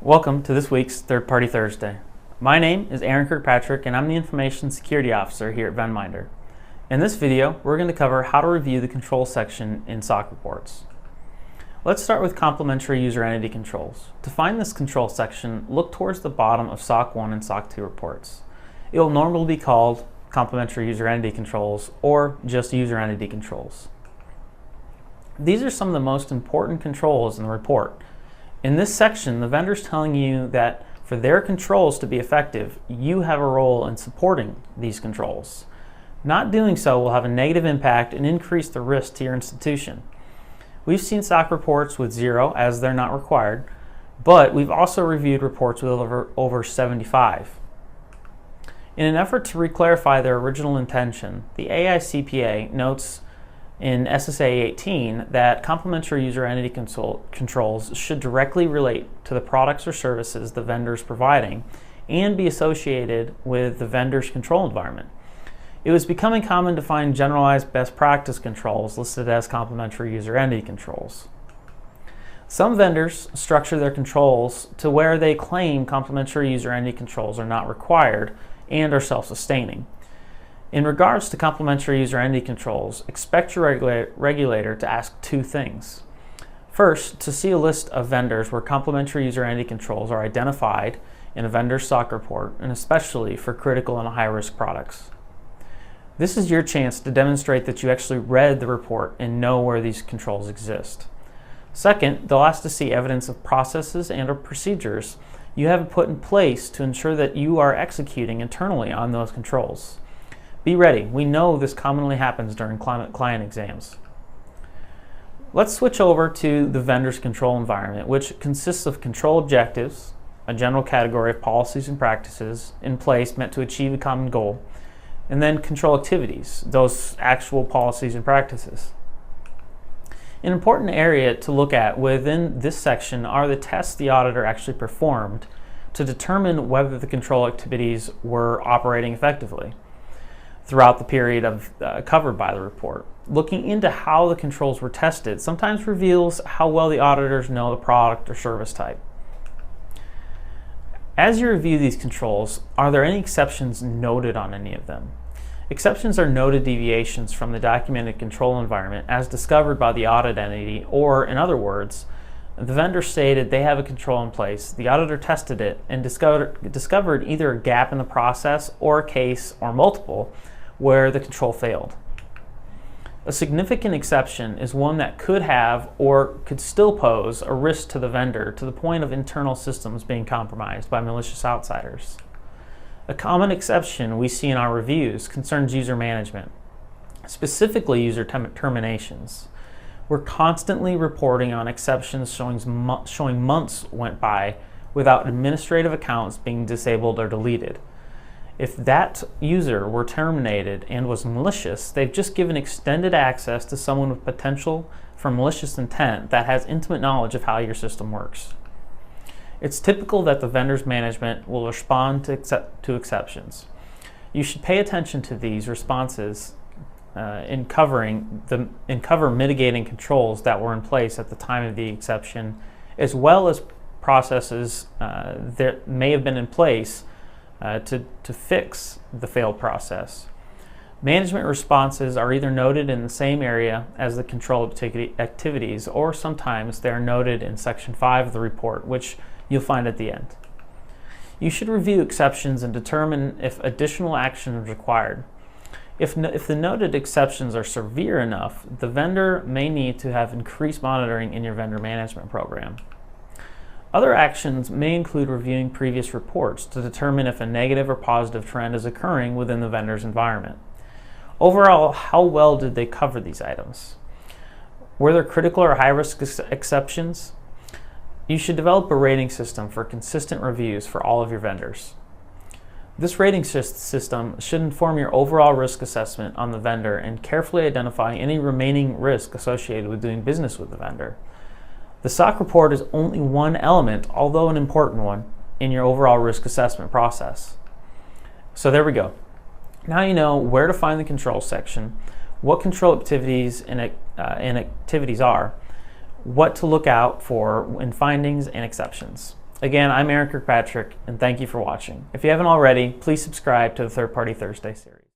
Welcome to this week's Third Party Thursday. My name is Aaron Kirkpatrick and I'm the Information Security Officer here at Venminder. In this video, we're going to cover how to review the control section in SOC reports. Let's start with complementary user entity controls. To find this control section, look towards the bottom of SOC 1 and SOC 2 reports. It will normally be called complementary user entity controls or just user entity controls. These are some of the most important controls in the report. In this section, the vendor is telling you that for their controls to be effective, you have a role in supporting these controls. Not doing so will have a negative impact and increase the risk to your institution. We've seen SOC reports with 0 as they're not required, but we've also reviewed reports with over 75. In an effort to reclarify their original intention, the AICPA notes in SSA 18 that complementary user entity controls should directly relate to the products or services the vendor is providing and be associated with the vendor's control environment. It was becoming common to find generalized best practice controls listed as complementary user entity controls. Some vendors structure their controls to where they claim complementary user entity controls are not required and are self-sustaining. In regards to complementary user entity controls, expect your regulator to ask two things. First, to see a list of vendors where complementary user entity controls are identified in a vendor's SOC report, and especially for critical and high-risk products. This is your chance to demonstrate that you actually read the report and know where these controls exist. Second, they'll ask to see evidence of processes and/or procedures you have put in place to ensure that you are executing internally on those controls. Be ready. We know this commonly happens during client exams. Let's switch over to the vendor's control environment, which consists of control objectives, a general category of policies and practices in place meant to achieve a common goal, and then control activities, those actual policies and practices. An important area to look at within this section are the tests the auditor actually performed to determine whether the control activities were operating effectively throughout the period covered by the report. Looking into how the controls were tested sometimes reveals how well the auditors know the product or service type. As you review these controls, are there any exceptions noted on any of them? Exceptions are noted deviations from the documented control environment as discovered by the audit entity, or in other words, the vendor stated they have a control in place, the auditor tested it, and discovered either a gap in the process or a case, or multiple, where the control failed. A significant exception is one that could have or could still pose a risk to the vendor to the point of internal systems being compromised by malicious outsiders. A common exception we see in our reviews concerns user management, specifically user terminations. We're constantly reporting on exceptions showing months went by without administrative accounts being disabled or deleted. If that user were terminated and was malicious, they've just given extended access to someone with potential for malicious intent that has intimate knowledge of how your system works. It's typical that the vendor's management will respond to exceptions. You should pay attention to these responses in cover mitigating controls that were in place at the time of the exception, as well as processes that may have been in place to fix the failed process. Management responses are either noted in the same area as the control activities, or sometimes they are noted in Section 5 of the report, which you'll find at the end. You should review exceptions and determine if additional action is required. If the noted exceptions are severe enough, the vendor may need to have increased monitoring in your vendor management program. Other actions may include reviewing previous reports to determine if a negative or positive trend is occurring within the vendor's environment. Overall, how well did they cover these items? Were there critical or high-risk exceptions? You should develop a rating system for consistent reviews for all of your vendors. This rating system should inform your overall risk assessment on the vendor and carefully identify any remaining risk associated with doing business with the vendor. The SOC report is only one element, although an important one, in your overall risk assessment process. So there we go. Now you know where to find the control section, what control activities and activities are, what to look out for in findings and exceptions. Again, I'm Aaron Kirkpatrick, and thank you for watching. If you haven't already, please subscribe to the Third Party Thursday series.